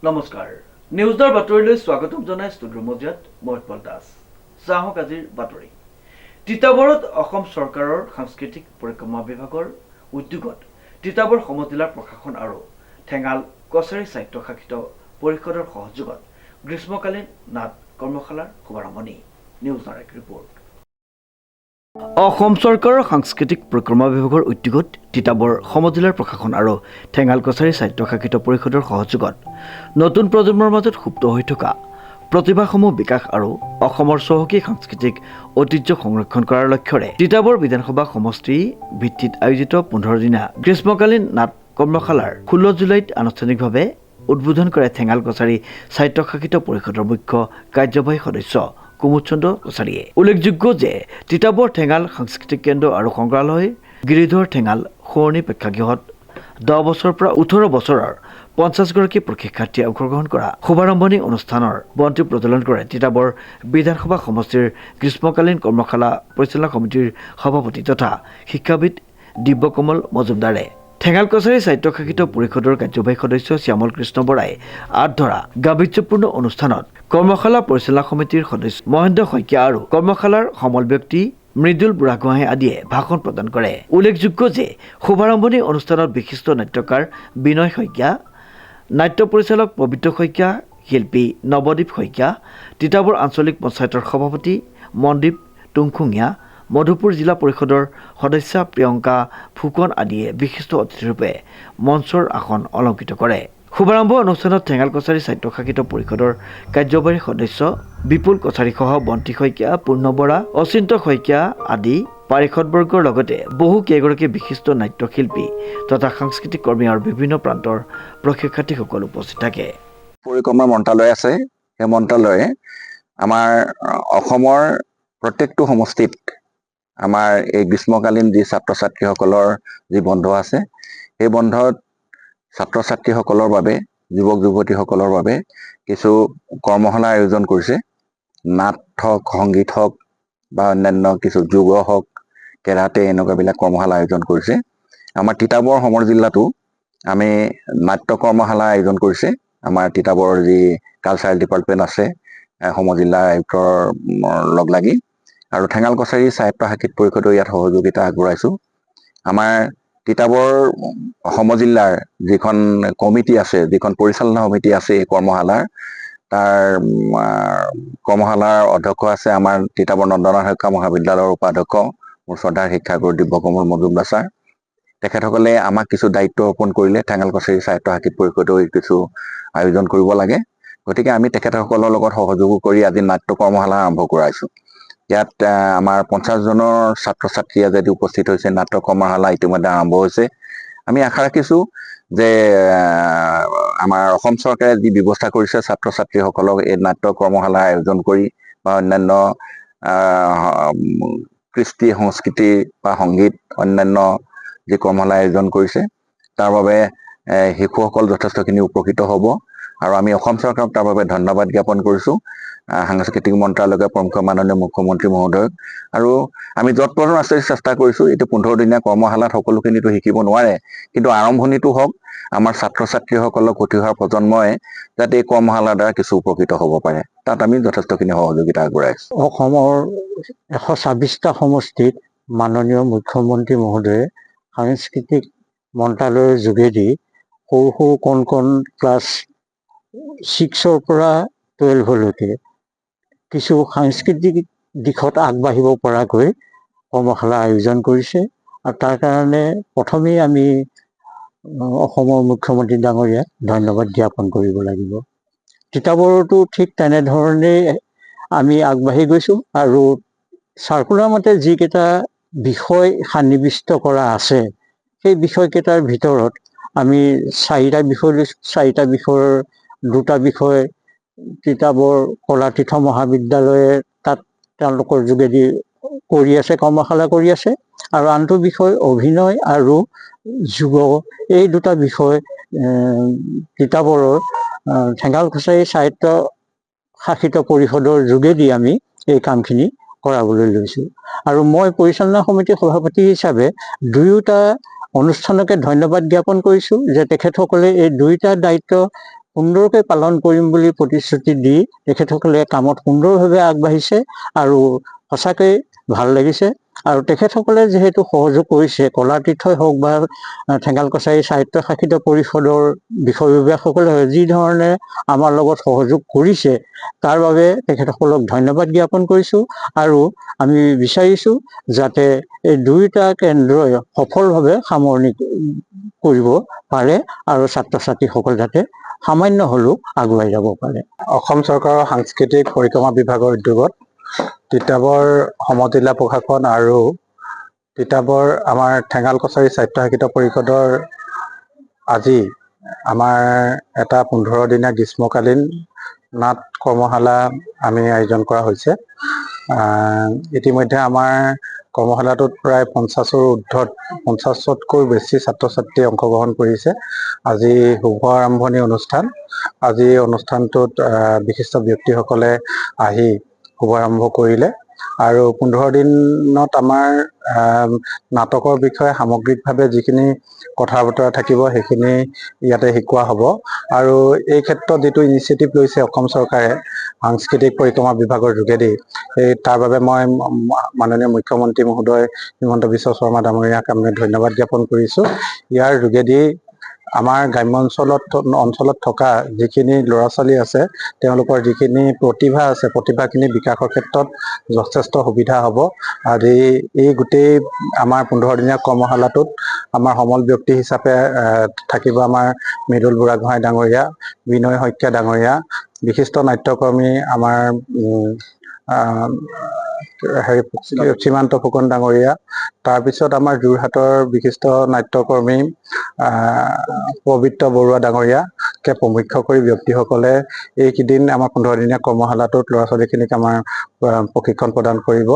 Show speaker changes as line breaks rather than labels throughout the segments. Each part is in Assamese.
নমস্কাৰ নিউজৰ বাতৰিলৈ স্বাগতম জনাই ষ্টুডিঅ'ৰ মজিয়াত মই উৎপল দাস চাহক আজিৰ বাতৰি তিতাবৰত অসম চৰকাৰৰ সাংস্কৃতিক পৰিক্ৰমা বিভাগৰ উদ্যোগত তিতাবৰ সমজিলাৰ প্ৰশাসন আৰু ঠেঙাল কছাৰী সাহিত্য শাখিত পৰিষদৰ সহযোগত গ্ৰীষ্মকালীন নাট কৰ্মশালাৰ শুভাৰম্ভণি নিউজৰ এক ৰিপৰ্ট অসম চৰকাৰৰ সাংস্কৃতিক পৰিক্ৰমা বিভাগৰ উদ্যোগত তিতাবৰ সমজিলাৰ প্ৰশাসন আৰু ঠেঙাল কছাৰী সাহিত্য শাখিত পৰিষদৰ সহযোগত নতুন প্ৰজন্মৰ মাজত সুপ্ত হৈ থকা প্ৰতিভাসমূহ বিকাশ আৰু অসমৰ চহকী সাংস্কৃতিক ঐতিহ্য সংৰক্ষণ কৰাৰ লক্ষ্যৰে তিতাবৰ বিধানসভা সমষ্টি ভিত্তিত আয়োজিত 15 দিনীয়া গ্ৰীষ্মকালীন নাট কৰ্মশালাৰ 16 জুলাইত আনুষ্ঠানিকভাৱে উদ্বোধন কৰে ঠেঙাল কছাৰী সাহিত্য শাখিত পৰিষদৰ মুখ্য কাৰ্যবাহী সদস্য কুমুদ চন্দ্ৰ কছাৰীয়ে উল্লেখযোগ্য যে তিতাবৰ ঠেঙাল সাংস্কৃতিক কেন্দ্ৰ আৰু সংগ্ৰহালয় গিৰিধৰ ঠেঙাল সোঁৱৰণী প্ৰেক্ষাগৃহত 10 বছৰৰ পৰা 18 বছৰৰ 50গৰাকী প্ৰশিক্ষাৰ্থীয়ে অংশগ্ৰহণ কৰা শুভাৰম্ভণি অনুষ্ঠানৰ বন্তি প্ৰজ্বলন কৰে তিতাবৰ বিধানসভা সমষ্টিৰ গ্ৰীষ্মকালীন কৰ্মশালা পৰিচালনা সমিতিৰ সভাপতি তথা শিক্ষাবিদ দিব্যকমল মজুমদাৰে ঠেঙাল কছাৰী সাহিত্য শাখিত পৰিষদৰ কাৰ্যবাহী সদস্য শ্যামল কৃষ্ণ বৰাই আঁত ধৰা গাম্ভীৰ্যপূৰ্ণ অনুষ্ঠানত কৰ্মশালা পৰিচালনা সমিতিৰ সদস্য মহেন্দ্ৰ শইকীয়া আৰু কৰ্মশালাৰ সমল ব্যক্তি মৃদুল বুঢ়াগোহাঁই আদিয়ে ভাষণ প্ৰদান কৰে উল্লেখযোগ্য যে শুভাৰম্ভণি অনুষ্ঠানত বিশিষ্ট নাট্যকাৰ বিনয় শইকীয়া নাট্য পৰিচালক পবিত্ৰ শইকীয়া শিল্পী নৱদ্বীপ শইকীয়া তিতাবৰ আঞ্চলিক পঞ্চায়তৰ সভাপতি মনদীপ টুংখুঙীয়া মধুপুৰ জিলা পৰিষদৰ সদস্যা প্ৰিয়ংকা ফুকন আদিয়ে বিশিষ্ট অতিথিৰূপে মঞ্চৰ আসন অলংকৃত কৰে শুভাৰম্ভ অনুষ্ঠানত ঠেঙাল কছাৰী সাহিত্য শাখিত পৰিষদৰ কাৰ্যবাহী সদস্য বিপুল কছাৰীসহ বন্তি শইকীয়া পূৰ্ণ বৰা অচিন্ত শইকীয়া আদি পাৰিষদবৰ্গৰ লগতে বহু কেইগৰাকী বিশিষ্ট নাট্যশিল্পী তথা সাংস্কৃতিক কৰ্মী আৰু বিভিন্ন প্ৰান্তৰ প্ৰশিক্ষাৰ্থীসকল উপস্থিত থাকে
পৰিক্ৰমা মন্ত্ৰালয় আছে সেই মন্ত্ৰালয়ে আমাৰ অসমৰ প্ৰত্যেকটো সমষ্টিত আমাৰ এই গ্ৰীষ্মকালীন যি ছাত্ৰ ছাত্ৰীসকলৰ যি বন্ধ আছে সেই বন্ধত ছাত্ৰ ছাত্ৰীসকলৰ বাবে যুৱক যুৱতীসকলৰ বাবে কিছু কৰ্মশালা আয়োজন কৰিছে নাট হওক সংগীত হওক বা অন্যান্য কিছু যোগ হওক কেৰাটে এনেকুৱাবিলাক কৰ্মশালা আয়োজন কৰিছে আমাৰ তিতাবৰ সমৰ জিলাতো আমি নাট্য কৰ্মশালা আয়োজন কৰিছে আমাৰ তিতাবৰৰ যি কালচাৰেল ডিপাৰ্টমেণ্ট আছে সমৰ জিলা আয়ুক্তৰ লগ লাগি আৰু ঠেঙাল কছাৰী সাহিত্য শাখিত পৰিষদৰ ইয়াত সহযোগিতা আগবঢ়াইছোঁ আমাৰ তিতাবৰ সমজিলাৰ যিখন কমিটি আছে যিখন পৰিচালনা সমিতি আছে এই কৰ্মশালাৰ তাৰ কৰ্মশালাৰ অধ্যক্ষ আছে আমাৰ তিতাবৰ নন্দনাথ শইকীয়া মহাবিদ্যালয়ৰ উপাধ্যক্ষ মোৰ শ্ৰদ্ধাৰ শিক্ষাগুৰু দিব্যকমল মজুমদাৰ ছাৰ তেখেতসকলে আমাক কিছু দায়িত্ব অৰ্পণ কৰিলে ঠেঙাল কছাৰী সাহিত্য শাখিত পৰিষদৰ কিছু আয়োজন কৰিব লাগে গতিকে আমি তেখেতসকলৰ লগত সহযোগ কৰি আজি নাট্য কৰ্মশালা আৰম্ভ কৰাইছোঁ ইয়াত আমাৰ 50জনৰ ছাত্ৰ ছাত্ৰীয়ে যদি উপস্থিত হৈছে নাট্য কৰ্মশালা ইতিমধ্যে আৰম্ভ হৈছে আমি আশা ৰাখিছোঁ যে আমাৰ অসম চৰকাৰে যি ব্যৱস্থা কৰিছে ছাত্ৰ ছাত্ৰীসকলক এই নাট্য কৰ্মশালা আয়োজন কৰি বা অন্যান্য কৃষ্টি সংস্কৃতি বা সংগীত অন্যান্য যি কৰ্মশালা আয়োজন কৰিছে তাৰ বাবে শিশুসকল যথেষ্টখিনি উপকৃত হ'ব আৰু আমি অসম চৰকাৰক তাৰ বাবে ধন্যবাদ জ্ঞাপন কৰিছোঁ সাংস্কৃতিক মন্ত্ৰালয়কে প্ৰমুখ মাননীয় মুখ্যমন্ত্ৰী মহোদয়ক আৰু আমি যৎপৰোনাস্তি আছে চেষ্টা কৰিছোঁ এইটো 15 দিনীয়া কৰ্মশালাত সকলোখিনিতো শিকিব নোৱাৰে কিন্তু আৰম্ভণিটো হওক আমাৰ ছাত্ৰ ছাত্ৰীসকলক উঠি অহা প্ৰজন্মই যাতে এই কৰ্মশালাৰ দ্বাৰা কিছু উপকৃত হ'ব পাৰে তাত আমি যথেষ্টখিনি সহযোগিতা আগবঢ়াইছোঁ
অসমৰ 126টা সমষ্টিত মাননীয় মুখ্যমন্ত্ৰী মহোদয়ে সাংস্কৃতিক মন্ত্ৰালয়ৰ যোগেদি সৰু সৰু কণ ক্লাছ 6ৰ পৰা 12লৈকে কিছু সাংস্কৃতিক দিশত আগবাঢ়িব পৰাকৈ কৰ্মশালা আয়োজন কৰিছে আৰু তাৰ কাৰণে প্ৰথমেই আমি অসমৰ মুখ্যমন্ত্ৰী ডাঙৰীয়াক ধন্যবাদ জ্ঞাপন কৰিব লাগিব তিতাবৰতো ঠিক তেনেধৰণেই আমি আগবাঢ়ি গৈছোঁ আৰু চাৰ্কুলাৰ মতে যিকেইটা বিষয় সন্নিৱিষ্ট কৰা আছে সেই বিষয়কেইটাৰ ভিতৰত আমি 4টা বিষয় লৈছোঁ 4টা বিষয়ৰ 2টা বিষয় তিতাবৰ কলাতীৰ্থ মহাবিদ্যালয়ে তাত তেওঁলোকৰ যোগেদি কৰি আছে কৰ্মশালা কৰি আছে আৰু আনটো বিষয় অভিনয় আৰু যোগ এই 2টা বিষয় তিতাবৰৰ ঠেঙাল কছাৰী সাহিত্য শাখিত পৰিষদৰ যোগেদি আমি এই কামখিনি কৰাবলৈ লৈছোঁ আৰু মই পৰিচালনা সমিতিৰ সভাপতি হিচাপে দুয়োটা অনুষ্ঠানকে ধন্যবাদ জ্ঞাপন কৰিছোঁ যে তেখেতসকলে এই দুয়োটা দায়িত্ব সুন্দৰকৈ পালন কৰিম বুলি প্ৰতিশ্ৰুতি দি তেখেতসকলে কামত সুন্দৰভাৱে আগবাঢ়িছে আৰু সঁচাকৈ ভাল লাগিছে। আৰু তেখেতসকলে যিহেতু সহযোগ কৰিছে, কলাতীৰ্থই হওক বা ঠেঙাল কছাৰী স্বায়ত্তশাসিত পৰিষদৰ বিষয়ববীয়াসকলে যি ধৰণে আমাৰ লগত সহযোগ কৰিছে তাৰ বাবে তেখেতসকলক ধন্যবাদ জ্ঞাপন কৰিছোঁ। আৰু আমি বিচাৰিছোঁ যাতে এই দুয়োটা কেন্দ্ৰই সফলভাৱে সামৰণি কৰিব পাৰে আৰু ছাত্ৰ ছাত্ৰীসকল যাতে সামান্য হ'লেও আগুৱাই যাব পাৰে।
অসম চৰকাৰৰ সাংস্কৃতিক পৰিক্ৰমা বিভাগৰ উদ্যোগত তিতাবৰ সমজিলা প্ৰশাসন আৰু তিতাবৰ আমাৰ ঠেঙাল কছাৰী স্বায়ত্তশাসিত পৰিষদৰ আজি আমাৰ এটা 15 দিনীয়া গ্ৰীষ্মকালীন নাট কৰ্মশালা আমি আয়োজন কৰা হৈছে। ইতিমধ্যে আমাৰ কৰ্মশালাটোত প্ৰায় 50তকৈ বেছি ছাত্ৰ ছাত্ৰীয়ে অংশগ্ৰহণ কৰিছে। আজি শুভ আৰম্ভণি অনুষ্ঠান। আজি অনুষ্ঠানটোত বিশিষ্ট ব্যক্তিসকলে আহি শুভাৰম্ভ কৰিলে আৰু 15 দিনত আমাৰ নাটকৰ বিষয়ে সামগ্ৰিকভাৱে যিখিনি কথা বতৰা থাকিব সেইখিনি ইয়াতে শিকোৱা হ'ব। আৰু এই ক্ষেত্ৰত যিটো ইনিচিয়েটিভ লৈছে অসম চৰকাৰে সাংস্কৃতিক পৰিক্ৰমা বিভাগৰ যোগেদি, তাৰ বাবে মই মাননীয় মুখ্যমন্ত্ৰী মহোদয় হিমন্ত বিশ্ব শৰ্মা ডাঙৰীয়াক আমি ধন্যবাদ জ্ঞাপন কৰিছোঁ। ইয়াৰ যোগেদি আমাৰ গ্ৰাম্য অঞ্চলত থকা যিখিনি ল'ৰা ছোৱালী আছে তেওঁলোকৰ যিখিনি প্ৰতিভা আছে প্ৰতিভাখিনি বিকাশৰ ক্ষেত্ৰত যথেষ্ট সুবিধা হ'ব। আৰু এই গোটেই আমাৰ 15 দিনীয়া কৰ্মশালাটোত আমাৰ সমল ব্যক্তি হিচাপে থাকিব আমাৰ মৃদুল বুঢ়াগোহাঁই ডাঙৰীয়া, বিনয় শইকীয়া ডাঙৰীয়া, বিশিষ্ট নাট্যকৰ্মী আমাৰ সীমান্ত ফুকন ডাঙৰীয়া, তাৰপিছত আমাৰ যোৰহাটৰ বিশিষ্ট নাট্যকৰ্মী পবিত্ৰ বৰুৱা ডাঙৰীয়াকে প্ৰমুখ্য কৰি ব্যক্তিসকলে এইকেইদিন আমাৰ 15 দিনীয়া কৰ্মশালাটোত ল'ৰা ছোৱালীখিনিক আমাৰ প্ৰশিক্ষণ প্ৰদান কৰিব।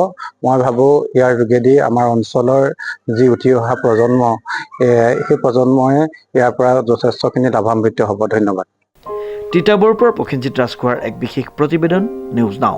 মই ভাবোঁ ইয়াৰ যোগেদি আমাৰ অঞ্চলৰ যি উঠি অহা প্ৰজন্ম, সেই প্ৰজন্মই ইয়াৰ পৰা যথেষ্টখিনি লাভান্বিত হ'ব। ধন্যবাদ।
তিতাবৰৰ পৰা প্ৰসেনজিৎ ৰাজখোৱাৰ এক বিশেষ প্ৰতিবেদন, নিউজ নাও।